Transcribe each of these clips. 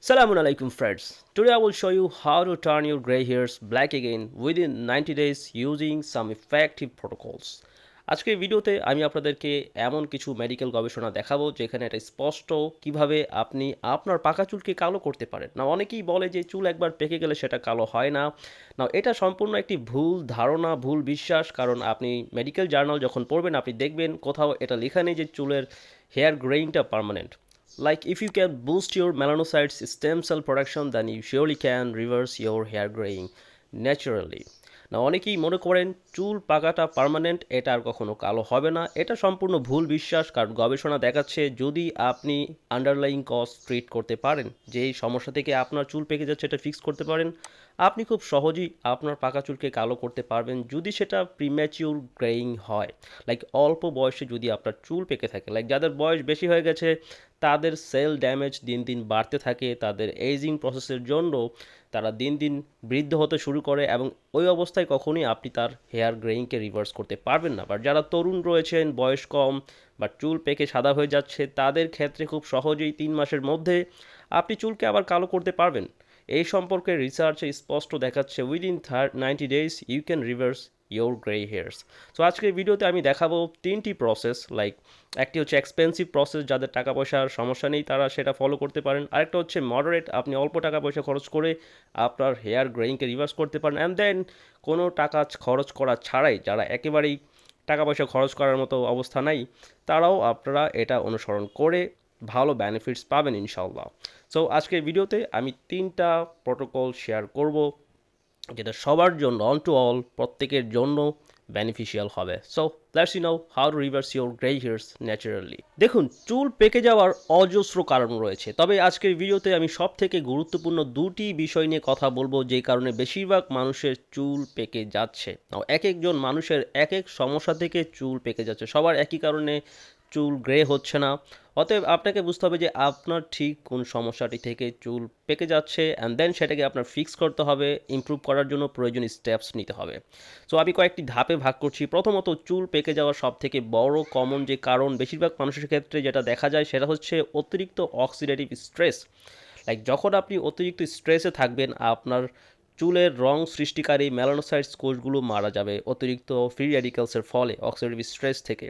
Assalamu alaikum friends. Today I will show you how to turn your gray hairs black again within 90 days using some effective protocols. আজকের ভিডিওতে আমি আপনাদেরকে এমন কিছু medical গবেষণা দেখাবো যেখানে এটা স্পষ্ট কিভাবে আপনি আপনার পাকা চুলকে কালো করতে পারেন। না অনেকেই বলে যে চুল একবার পেকে গেলে সেটা কালো হয় না। না এটা সম্পূর্ণ একটি ভুল ধারণা, ভুল বিশ্বাস। কারণ আপনি মেডিকেল জার্নাল যখন পড়বেন আপনি দেখবেন কোথাও এটা লেখা নেই যে চুলের হেয়ার গ্রেইংটা permanent. Like if you can boost your melanocytes stem cell production, then you surely can reverse your hair graying naturally. না অনেকেই মনে করেন চুল পাকাটা পার্মানেন্ট, এটা আর কখনো কালো হবে না। এটা সম্পূর্ণ ভুল বিশ্বাস। কারণ গবেষণা দেখাচ্ছে যদি আপনি আন্ডারলাইং কজ ট্রিট করতে পারেন, যে এই সমস্যা থেকে আপনার চুল পেকে যাচ্ছে এটা ফিক্স করতে পারেন, আপনি খুব সহজেই আপনার পাকা চুলকে কালো করতে পারবেন যদি সেটা প্রিম্যাচিউর গ্রেইং হয়। লাইক অল্প বয়সে যদি আপনার চুল পেকে থাকে, লাইক যাদের বয়স বেশি হয়ে গেছে তাদের সেল ড্যামেজ দিন দিন বাড়তে থাকে, তাদের এজিং প্রসেসের জন্য তারা দিন দিন বৃদ্ধ হতে শুরু করে এবং ওই অবস্থায় কখনোই আপনি তার হেয়ার গ্রেইংকে রিভার্স করতে পারবেন না। বাট যারা তরুণ রয়েছেন, বয়স কম বা চুল পেকে সাদা হয়ে যাচ্ছে, তাদের ক্ষেত্রে খুব সহজেই 3 মাসের মধ্যে আপনি চুলকে আবার কালো করতে পারবেন। এই সম্পর্কে রিসার্চে স্পষ্ট দেখাচ্ছে within 90 days you can reverse your grey hairs. So আজকের ভিডিওতে আমি দেখাবো 3টি প্রসেস। লাইক একটি হচ্ছে এক্সপেন্সিভ প্রসেস, যাদের টাকা পয়সার সমস্যা নেই তারা সেটা ফলো করতে পারেন। আরেকটা হচ্ছে মডারেট, আপনি অল্প টাকা পয়সা খরচ করে আপনার হেয়ার গ্রেইংকে রিভার্স করতে পারেন। অ্যান্ড দেন কোনো টাকা খরচ করা ছাড়াই, যারা একেবারেই টাকা পয়সা খরচ করার মতো অবস্থা নাই, তারাও আপনারা এটা অনুসরণ করে ভালো বেনিফিটস পাবেন ইনশাল্লাহ। সো আজকের ভিডিওতে আমি 3টা প্রোটোকল শেয়ার করব যেটা সবার জন্য, অন টু অল, প্রত্যেকের জন্য বেনিফিশিয়াল হবে। So let's you know how to reverse your grey hairs naturally. দেখুন, চুল পেকে যাওয়ার অজস্র কারণ রয়েছে, তবে আজকের ভিডিওতে আমি সব থেকে গুরুত্বপূর্ণ 2টি বিষয় নিয়ে কথা বলবো যে কারণে বেশিরভাগ মানুষের চুল পেকে যাচ্ছে। এক একজন মানুষের এক এক সমস্যা থেকে চুল পেকে যাচ্ছে, সবার একই কারণে চুল গ্রে হচ্ছে না। অতএব আপনাকে বুঝতে হবে যে আপনার ঠিক কোন সমস্যাটি থেকে চুল পেকে যাচ্ছে, অ্যান্ড দেন সেটাকে আপনার ফিক্স করতে হবে। ইমপ্রুভ করার জন্য প্রয়োজনীয় স্টেপস নিতে হবে। সো আমি কয়েকটি ধাপে ভাগ করছি। প্রথমত, চুল পেকে যাওয়ার সব থেকে বড় কমন যে কারণ বেশিরভাগ মানুষের ক্ষেত্রে যেটা দেখা যায় সেটা হচ্ছে অতিরিক্ত অক্সিডেটিভ স্ট্রেস। লাইক যখন আপনি অতিরিক্ত স্ট্রেসে থাকবেন, আপনার চুলের রং সৃষ্টিকারী মেলানোসাইটস কোষগুলো মারা যাবে অতিরিক্ত ফ্রি রেডিক্যালসের ফলে, অক্সিডেটিভ স্ট্রেস থেকে।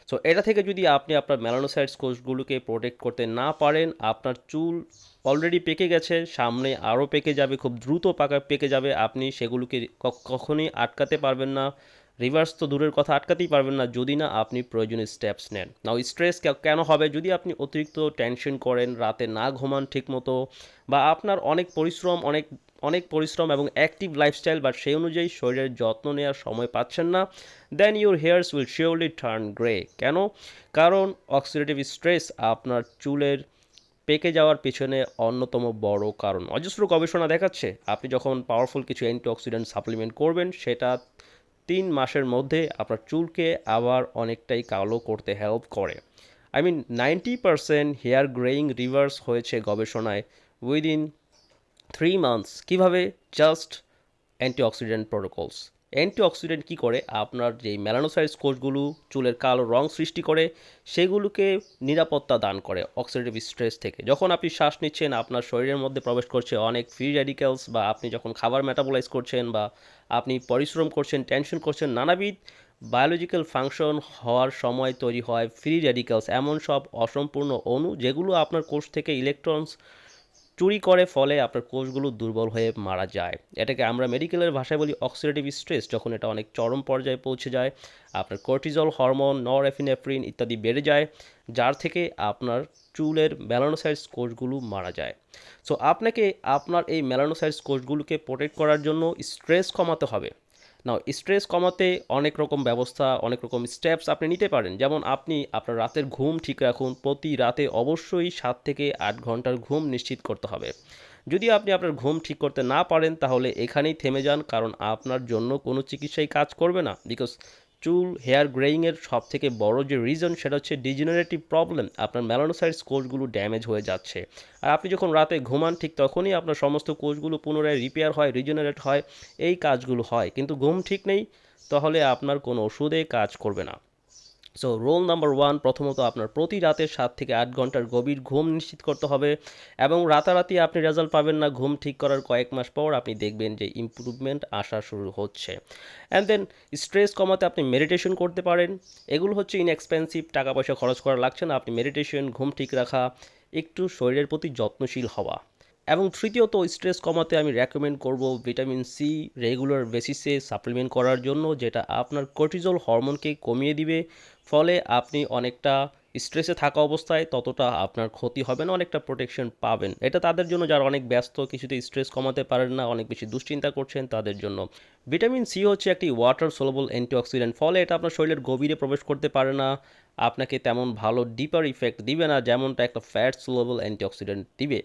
সো এটা থেকে যদি আপনি আপনার মেলানোসাইটস কোষগুলোকে প্রোটেক্ট করতে না পারেন, আপনার চুল অলরেডি পেকে গেছে, সামনে আরও পেকে যাবে, খুব দ্রুত পেকে যাবে। আপনি সেগুলোকে কখনোই আটকাতে পারবেন না। রিভার্স তো দূরের কথা, আটকাতেই পারবেন না যদি না আপনি প্রয়োজনীয় স্টেপস নেন। নাও স্ট্রেস কেন হবে? যদি আপনি অতিরিক্ত টেনশন করেন, রাতে না ঘুমান ঠিকমতো, বা আপনার অনেক পরিশ্রম এবং অ্যাক্টিভ লাইফস্টাইল, বা সেই অনুযায়ী শরীরের যত্ন নেওয়ার সময় পাচ্ছেন না, then your hairs will surely turn grey. কেন? কারণ অক্সিডেটিভ স্ট্রেস আপনার চুলের পেকে যাওয়ার পিছনে অন্যতম বড় কারণ। অজস্র গবেষণা দেখাচ্ছে আপনি যখন পাওয়ারফুল কিছু অ্যান্টিঅক্সিডেন্ট সাপ্লিমেন্ট করবেন, সেটা 3 মাসের মধ্যে আপনার চুলকে আবার অনেকটাই কালো করতে হেল্প করে। I mean 90% hair greying reverse হয়েছে গবেষণায় উইদিন 3 মান্থস। কীভাবে? Just antioxidant protocols. অ্যান্টিঅক্সিডেন্ট কী করে? আপনার যেই মেলানোসাইটস কোষগুলো চুলের কালো রং সৃষ্টি করে, সেগুলোকে নিরাপত্তা দান করে অক্সিডেটিভ স্ট্রেস থেকে। যখন আপনি শ্বাস নিচ্ছেন, আপনার শরীরের মধ্যে প্রবেশ করছে অনেক ফ্রি রেডিক্যালস, বা আপনি যখন খাবার মেটাবোলাইজ করছেন, বা আপনি পরিশ্রম করছেন, টেনশন করছেন, নানাবিধ বায়োলজিক্যাল ফাংশন হওয়ার সময় তৈরি হয় ফ্রি রেডিক্যালস, এমন সব অসম্পূর্ণ অণু যেগুলো আপনার কোষ থেকে ইলেকট্রনস চুরি করে, ফলে আপনার কোষগুলো দুর্বল হয়ে মারা যায়। এটাকে আমরা মেডিকেলের ভাষায় বলি অক্সিডেটিভ স্ট্রেস। যখন এটা অনেক চরম পর্যায়ে পৌঁছে যায়, আপনার কর্টিজল হরমোন, নরএফিনেফ্রিন ইত্যাদি বেড়ে যায়, যার থেকে আপনার চুলের মেলানোসাইটস কোষগুলো মারা যায়। সো আপনাকে আপনার এই মেলানোসাইটস কোষগুলোকে প্রোটেক্ট করার জন্য স্ট্রেস কমাতে হবে। নাও স্ট্রেস কমাতে অনেক রকম ব্যবস্থা, অনেক রকম স্টেপস আপনি নিতে পারেন। যেমন আপনি আপনার রাতের ঘুম ঠিক রাখুন। প্রতি রাতে অবশ্যই 7 থেকে 8 ঘন্টার ঘুম নিশ্চিত করতে হবে। যদি আপনি আপনার ঘুম ঠিক করতে না পারেন, তাহলে এখানেই থেমে যান, কারণ আপনার জন্য কোনো চিকিৎসাই কাজ করবে না। বিকজ চুল হেয়ার গ্রেইংয়ের সব থেকে বড় যে রিজন, সেটা হচ্ছে ডিজেনারেটিভ প্রবলেম। আপনার মেলানোসাইটস কোষগুলো ড্যামেজ হয়ে যাচ্ছে, আর আপনি যখন রাতে ঘুমান ঠিক তখনই আপনার সমস্ত কোষগুলো পুনরায় রিপেয়ার হয়, রিজেনারেট হয়, এই কাজগুলো হয়। কিন্তু ঘুম ঠিক নেই, তাহলে আপনার কোনো ওষুধে কাজ করবে না। সো রোল নাম্বার 1, প্রথমত আপনার প্রতি রাতে 7 থেকে 8 ঘন্টার গভীর ঘুম নিশ্চিত করতে হবে এবং রাতারাতি আপনি রেজাল্ট পাবেন না। ঘুম ঠিক করার কয়েক মাস পর আপনি দেখবেন যে ইমপ্রুভমেন্ট আসা শুরু হচ্ছে। অ্যান্ড দেন স্ট্রেস কমাতে আপনি মেডিটেশন করতে পারেন। এগুলো হচ্ছে ইনএক্সপেন্সিভ, টাকা পয়সা খরচ করা লাগছে না। আপনি মেডিটেশন, ঘুম ঠিক রাখা, একটু শরীরের প্রতি যত্নশীল হওয়া। এবং তৃতীয়ত স্ট্রেস কমাতে আমি রেকমেন্ড করব ভিটামিন সি রেগুলার বেসিসে সাপ্লিমেন্ট করার জন্য, যেটা আপনার কর্টিজল হরমোনকে কমিয়ে দিবে। ফলে আপনি অনেকটা স্ট্রেসে থাকা অবস্থায় ততটা আপনার ক্ষতি হবে না, অনেকটা প্রোটেকশন পাবেন। এটা তাদের জন্য যারা অনেক ব্যস্ত, কিছুতে স্ট্রেস কমাতে পারেন না, অনেক বেশি দুশ্চিন্তা করছেন তাদের জন্য। ভিটামিন সি হচ্ছে একটি ওয়াটার সলুবল অ্যান্টিঅক্সিডেন্ট, ফলে এটা আপনার শরীরের গভীরে প্রবেশ করতে পারে না, আপনাকে তেমন ভালো ডিপার ইফেক্ট দিবে না যেমনটা একটা ফ্যাট সলুবল অ্যান্টিঅক্সিডেন্ট দিবে।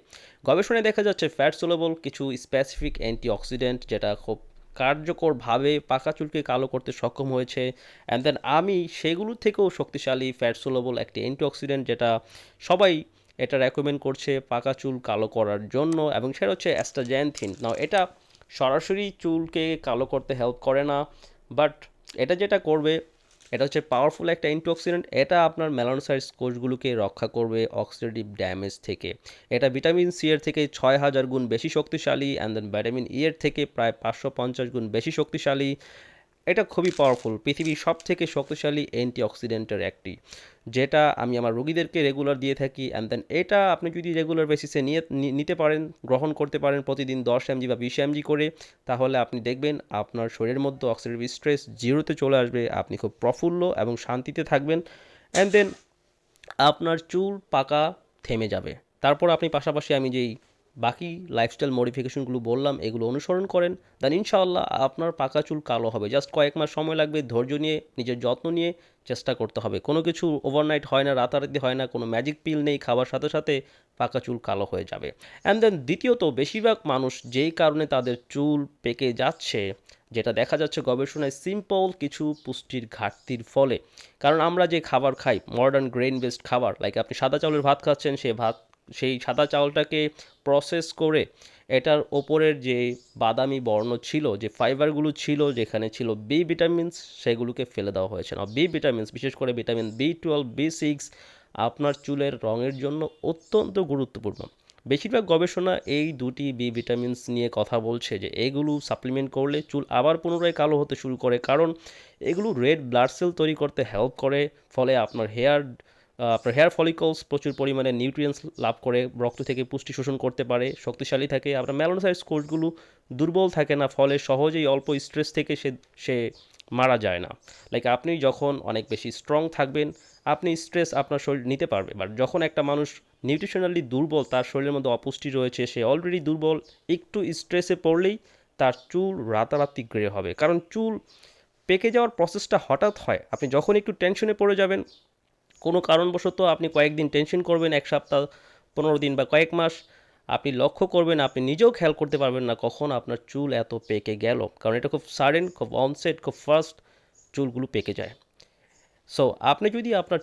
গবেষণায় দেখা যাচ্ছে ফ্যাট সলুবল কিছু স্পেসিফিক অ্যান্টিঅক্সিডেন্ট যেটা খুব কার্যকরভাবে পাকা চুলকে কালো করতে সক্ষম হয়েছে। অ্যান্ড দেন আমি সেগুলোর থেকেও শক্তিশালী ফ্যাট সলুবল একটি অ্যান্টিঅক্সিডেন্ট যেটা সবাই এটা রেকমেন্ড করছে পাকা চুল কালো করার জন্য, এবং সেটা হচ্ছে অ্যাস্টাজ্যান্থিন। নাও এটা সরাসরি চুলকে কালো করতে হেল্প করে না, বাট এটা যেটা করবে, এটা হচ্ছে পাওয়ারফুল একটা অ্যান্টিঅক্সিডেন্ট। এটা আপনার মেলানোসাইটস কোষগুলোকে রক্ষা করবে অক্সিডেটিভ ড্যামেজ থেকে। এটা ভিটামিন সি এর থেকে 6000 গুণ বেশি শক্তিশালী, অ্যান্ড দেন ভিটামিন ই এর থেকে প্রায় 550 গুণ বেশি শক্তিশালী। এটা খুবই পাওয়ারফুল, পৃথিবীর সব থেকে শক্তিশালী অ্যান্টিঅক্সিডেন্টের একটি, যেটা আমি আমার রোগীদেরকে রেগুলার দিয়ে থাকি। অ্যান্ড দেন এটা আপনি যদি রেগুলার বেসিসে নিতে পারেন, গ্রহণ করতে পারেন প্রতিদিন 10 mg বা 20 mg করে, তাহলে আপনি দেখবেন আপনার শরীরের মধ্যে অক্সিডেটিভ স্ট্রেস জিরোতে চলে আসবে, আপনি খুব প্রফুল্ল এবং শান্তিতে থাকবেন। অ্যান্ড দেন আপনার চুল পাকা থেমে যাবে। তারপর আপনি পাশাপাশি আমি যেই বাকি লাইফস্টাইল মডিফিকেশনগুলো বললাম এগুলো অনুসরণ করেন, দেন ইনশাআল্লাহ আপনার পাকা চুল কালো হবে। জাস্ট কয়েক মাস সময় লাগবে, ধৈর্য নিয়ে নিজের যত্ন নিয়ে চেষ্টা করতে হবে। কোনো কিছু ওভারনাইট হয় না, রাতারাতি হয় না, কোনো ম্যাজিক পিল নেই, খাবার সাথে সাথে পাকা চুল কালো হয়ে যাবে। অ্যান্ড দেন দ্বিতীয়ত, বেশিরভাগ মানুষ যেই কারণে তাদের চুল পেকে যাচ্ছে, যেটা দেখা যাচ্ছে গবেষণায়, সিম্পল কিছু পুষ্টির ঘাটতির ফলে। কারণ আমরা যে খাবার খাই মডার্ন গ্রেন বেসড খাবার, লাইক আপনি সাদা চাউলের ভাত খাচ্ছেন, সেই সাদা চাউলটাকে প্রসেস করে এটার ওপরের যে বাদামি বর্ণ ছিল, যে ফাইবারগুলো ছিল, যেখানে ছিল বি ভিটামিনস, সেগুলোকে ফেলে দেওয়া হয়েছে না। বি ভিটামিনস, বিশেষ করে ভিটামিন বি12, বি6 আপনার চুলের রঙের জন্য অত্যন্ত গুরুত্বপূর্ণ। বেশিরভাগ গবেষণা এই দুটি বি ভিটামিনস নিয়ে কথা বলছে যে এগুলো সাপ্লিমেন্ট করলে চুল আবার পুনরায় কালো হতে শুরু করে, কারণ এগুলো রেড ব্লাড সেল তৈরি করতে হেল্প করে। ফলে আপনার হেয়ার ফলিকলস প্রচুর পরিমাণে নিউট্রিয়েন্টস লাভ করে, রক্ত থেকে পুষ্টি শোষণ করতে পারে, শক্তিশালী থাকে। আপনার মেলানোসাইটস কোষগুলো দুর্বল থাকে না, ফলে সহজেই অল্প স্ট্রেস থেকে সে মারা যায় না। লাইক আপনি যখন অনেক বেশি স্ট্রং থাকবেন, আপনি স্ট্রেস আপনার শরীর নিতে পারবে। বাট যখন একটা মানুষ নিউট্রিশনালি দুর্বল, তার শরীরের মধ্যে অপুষ্টি রয়েছে, সে অলরেডি দুর্বল, একটু স্ট্রেসে পড়লেই তার চুল রাতারাতি গ্রে হবে। কারণ চুল পেকে যাওয়ার প্রসেসটা হঠাৎ হয়। আপনি যখন একটু টেনশনে পড়ে যাবেন, কোনো কারণবশত আপনি কয়েকদিন টেনশন করবেন, 1 সপ্তাহ, 15 দিন বা কয়েক মাস, আপনি লক্ষ্য করবেন, আপনি নিজেও খেয়াল করতে পারবেন না কখন আপনার চুল এত পেকে গেল। কারণ এটা খুব সাডেন, খুব অনসেট, খুব ফাস্ট চুলগুলো পেকে যায়। সো আপনি যদি আপনার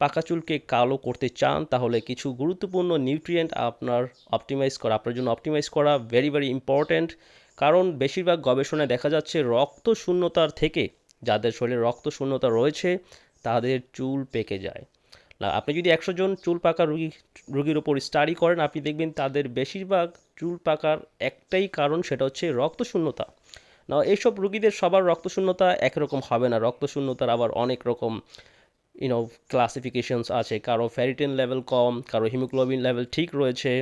পাকা চুলকে কালো করতে চান, তাহলে কিছু গুরুত্বপূর্ণ নিউট্রিয়েন্ট আপনার জন্য অপটিমাইজ করা ভেরি ভেরি ইম্পর্ট্যান্ট। কারণ বেশিরভাগ গবেষণায় দেখা যাচ্ছে রক্ত শূন্যতার থেকে, যাদের শরীরে রক্ত শূন্যতা রয়েছে, তাদের চুল পেকে যায় না। আপনি যদি 100 জন চুল পাকা রুগীর ওপর স্টাডি করেন, আপনি দেখবেন তাদের বেশিরভাগ চুল পাকার একটাই কারণ, সেটা হচ্ছে রক্ত শূন্যতা। না, এইসব রুগীদের সবার রক্তশূন্যতা একরকম হবে না। রক্তশূন্যতার আবার অনেক রকম ক্লাসিফিকেশনস আছে। কারো ফেরিটিন লেভেল কম, কারো হিমোগ্লোবিন লেভেল ঠিক রয়েছে,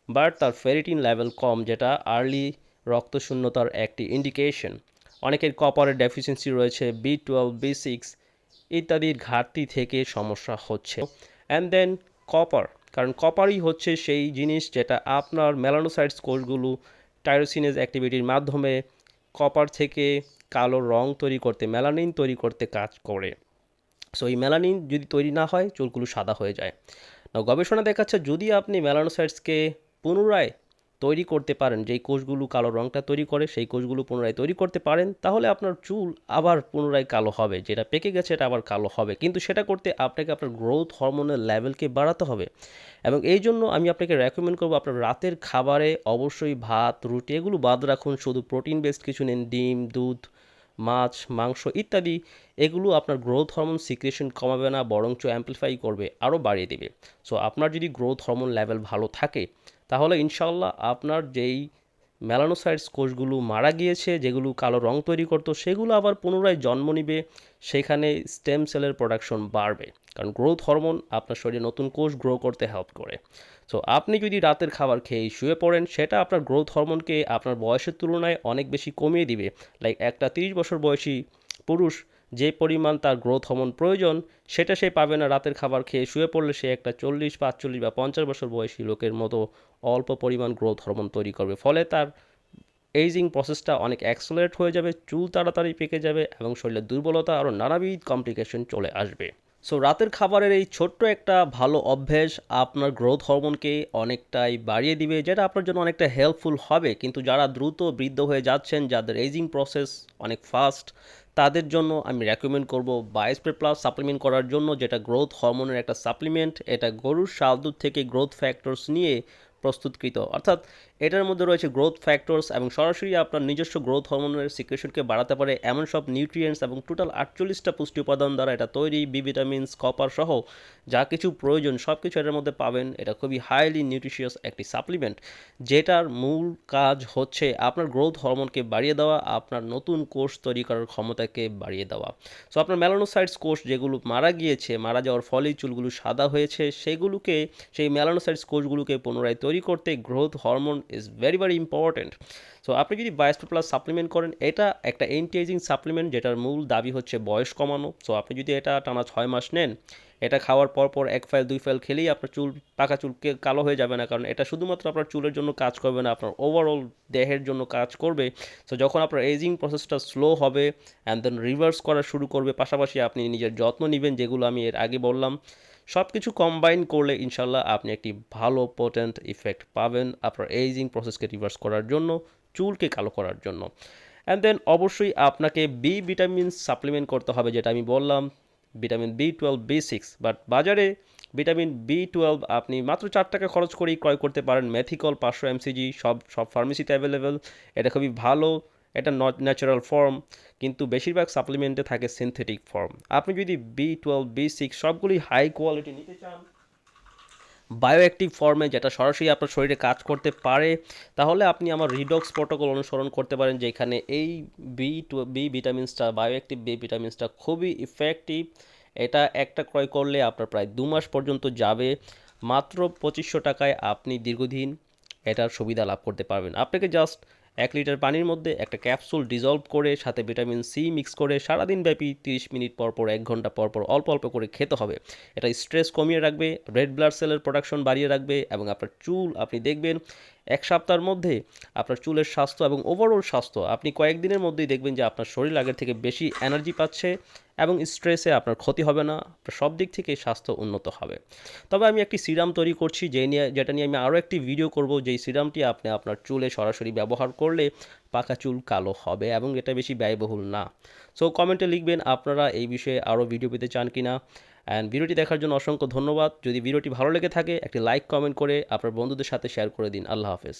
বাট তার ফেরিটিন লেভেল কম, যেটা আর্লি রক্তশূন্যতার একটি ইন্ডিকেশন। অনেকের কপারের ডেফিসিয়েন্সি রয়েছে, বি12, বি6 ইত্যাদির ঘাটতি থেকে সমস্যা হচ্ছে। অ্যান্ড দেন কপার, কারণ কপারই হচ্ছে সেই জিনিস যেটা আপনার মেলানোসাইটস কোষগুলো টাইরোসিনেজ অ্যাক্টিভিটির মাধ্যমে কপার থেকে কালো রং তৈরি করতে, মেলানিন তৈরি করতে কাজ করে। সো এই মেলানিন যদি তৈরি না হয়, চুলগুলো সাদা হয়ে যায়। গবেষণা দেখাচ্ছে যদি আপনি মেলানোসাইটসকে পুনরায় তৈরি করতে পারেন, যেই কোষগুলো কালো রঙটা তৈরি করে সেই কোষগুলো পুনরায় তৈরি করতে পারেন, তাহলে আপনার চুল আবার পুনরায় কালো হবে। যেটা পেকে গেছে এটা আবার কালো হবে, কিন্তু সেটা করতে আপনাকে আপনার গ্রোথ হরমোনের লেভেলকে বাড়াতে হবে। এবং এই জন্য আমি আপনাকে রেকমেন্ড করবো, আপনার রাতের খাবারে অবশ্যই ভাত, রুটি এগুলো বাদ রাখুন, শুধু প্রোটিন বেসড কিছু নিন, ডিম, দুধ মাছ, মাংস ইত্যাদি, এগুলো আপনার গ্রোথ হরমোন সিক্রেশন কমাবে না, বরঞ্চ অ্যাম্পলিফাই করবে, আরও বাড়িয়ে দেবে। সো আপনার যদি গ্রোথ হরমোন লেভেল ভালো থাকে, তাহলে ইনশাল্লাহ আপনার যেই মেলানোসাইটস কোষগুলো মারা গিয়েছে, যেগুলো কালো রং তৈরি করতো, সেগুলো আবার পুনরায় জন্ম নিবে, সেখানে স্টেম সেলের প্রোডাকশন বাড়বে। কারণ গ্রোথ হরমোন আপনার শরীরে নতুন কোষ গ্রো করতে হেল্প করে। সো আপনি যদি রাতের খাবার খেয়ে শুয়ে পড়েন, সেটা আপনার গ্রোথ হরমোনকে আপনার বয়সের তুলনায় অনেক বেশি কমিয়ে দিবে। লাইক একটা 30 বছর বয়সী পুরুষ যে পরিমাণ তার গ্রোথ হরমোন প্রয়োজন, সেটা সে পাবে না রাতের খাবার খেয়ে শুয়ে পড়লে। সে একটা 40, 45 বা 50 বছর বয়সী লোকের মতো অল্প পরিমাণ গ্রোথ হরমোন তৈরি করবে। ফলে তার এইজিং প্রসেসটা অনেক অ্যাক্সেলারেট হয়ে যাবে, চুল তাড়াতাড়ি পেকে যাবে এবং শরীরের দুর্বলতা আরও নানাবিধ কমপ্লিকেশন চলে আসবে। সো রাতের খাবারের এই ছোট্ট একটা ভালো অভ্যেস আপনার গ্রোথ হরমোনকে অনেকটাই বাড়িয়ে দিবে, যেটা আপনার জন্য অনেকটা হেল্পফুল হবে। কিন্তু যারা দ্রুত বৃদ্ধ হয়ে যাচ্ছেন, যাদের এইজিং প্রসেস অনেক ফাস্ট, তাদের জন্য আমি রেকমেন্ড করব বায়োস্পের প্লাস সাপ্লিমেন্ট করার জন্য, যেটা গ্রোথ হরমোনের একটা সাপ্লিমেন্ট। এটা গরুর শাল দুধ থেকে গ্রোথ ফ্যাক্টরস নিয়ে প্রস্তুতকৃত, অর্থাৎ এটার মধ্যে রয়েছে গ্রোথ ফ্যাক্টরস এবং সরাসরি আপনার নিজস্ব গ্রোথ হরমোনের সিক্রেশনকে বাড়াতে পারে এমন সব নিউট্রিয়েন্টস, এবং টোটাল 48টা পুষ্টি উপাদান দ্বারা এটা তৈরি। বি ভিটামিনস, কপার সহ যা কিছু প্রয়োজন সব কিছু এটার মধ্যে পাবেন। এটা খুবই হাইলি নিউট্রিশিয়াস একটি সাপ্লিমেন্ট, যেটার মূল কাজ হচ্ছে আপনার গ্রোথ হরমোনকে বাড়িয়ে দেওয়া, আপনার নতুন কোষ তৈরি করার ক্ষমতাকে বাড়িয়ে দেওয়া। সো আপনার মেলানোসাইটস কোষ যেগুলো মারা গিয়েছে, মারা যাওয়ার ফলেই চুলগুলো সাদা হয়েছে, সেগুলোকে, সেই মেলানোসাইটস কোষগুলোকে পুনরায় তৈরি করতে growth hormone is very very important. So আপনি যদি বায়োস্পের প্লাস সাপ্লিমেন্ট করেন, এটা একটা অ্যান্টি এজিং সাপ্লিমেন্ট, যেটার মূল দাবি হচ্ছে বয়স কমানো। সো আপনি যদি এটা টানা 6 মাস নেন, এটা খাওয়ার পর 1 ফাইল 2 ফাইল খেলেই আপনার চুল, পাকা চুলকে কালো হয়ে যাবে না। কারণ এটা শুধুমাত্র আপনার চুলের জন্য কাজ করবে না, আপনার ওভারঅল দেহের জন্য কাজ করবে। সো যখন আপনার এজিং প্রসেসটা স্লো হবে অ্যান্ড দেন রিভার্স করা শুরু করবে, পাশাপাশি আপনি নিজের যত্ন নেবেন, যেগুলো আমি এর আগে বললাম, সব কিছু কম্বাইন করলে ইনশাল্লাহ আপনি একটি ভালো পোটেন্ট ইফেক্ট পাবেন আপনার এইজিং প্রসেসকে রিভার্স করার জন্য, চুলকে কালো করার জন্য। অ্যান্ড দেন অবশ্যই আপনাকে বি ভিটামিন সাপ্লিমেন্ট করতে হবে, যেটা আমি বললাম, ভিটামিন B12, B6। বাট বাজারে ভিটামিন B12 আপনি মাত্র 4 টাকা খরচ করেই ক্রয় করতে পারেন। মেথিকল 500 mcg সব ফার্মেসিতে অ্যাভেলেবেল। এটা খুবই ভালো, এটা ন্যাচারাল ফর্ম, কিন্তু বেশিরভাগ সাপ্লিমেন্টে থাকে সিনথেটিক ফর্ম। আপনি যদি B12, B6 সবগুলি হাই কোয়ালিটি নিতে চান, বায়োঅ্যাক্টিভ ফর্মে, যেটা সরাসরি আপনার শরীরে কাজ করতে পারে, তাহলে আপনি আমার রিডক্স প্রোটোকল অনুসরণ করতে পারেন, যেখানে এই বি ভিটামিনসটা, বায়োঅ্যাক্টিভ বি ভিটামিনসটা খুবই ইফেক্টিভ। এটা একটা ক্রয় করলে আপনার প্রায় 2 মাস পর্যন্ত যাবে। মাত্র 2500 টাকায় আপনি দীর্ঘদিন এটার সুবিধা লাভ করতে পারবেন। আপনাকে জাস্ট 1 লিটার পানির মধ্যে একটা ক্যাপসুল ডিজলভ করে সাথে ভিটামিন সি মিক্স করে সারাদিন ব্যাপী 30 মিনিট পর 1 ঘন্টা পর অল্প অল্প করে খেতে হবে। এটা স্ট্রেস কমিয়ে রাখবে, রেড ব্লাড সেলের প্রোডাকশন বাড়িয়ে রাখবে, এবং আপনার চুল, আপনি দেখবেন 1 সপ্তাহের মধ্যে আপনার চুলের স্বাস্থ্য এবং ওভারঅল স্বাস্থ্য, আপনি কয়েকদিনের মধ্যেই দেখবেন যে আপনার শরীর আগের থেকে বেশি এনার্জি পাচ্ছে এবং স্ট্রেসে আপনার ক্ষতি হবে না, আপনার সব দিক থেকে স্বাস্থ্য উন্নত হবে। তবে আমি একটি সিরাম তৈরি করছি, যেটা নিয়ে আমি আরও একটি ভিডিও করব, যেই সিরামটি আপনি আপনার চুলে সরাসরি ব্যবহার করলে পাকা চুল কালো হবে এবং এটা বেশি ব্যয়বহুল না। সো কমেন্টে লিখবেন আপনারা এই বিষয়ে আরও ভিডিও পেতে চান কিনা। অ্যান্ড ভিডিওটি দেখার জন্য অসংখ্য ধন্যবাদ। যদি ভিডিওটি ভালো লেগে থাকে, একটি লাইক কমেন্ট করে আপনার বন্ধুদের সাথে শেয়ার করে দিন। আল্লাহ হাফেজ।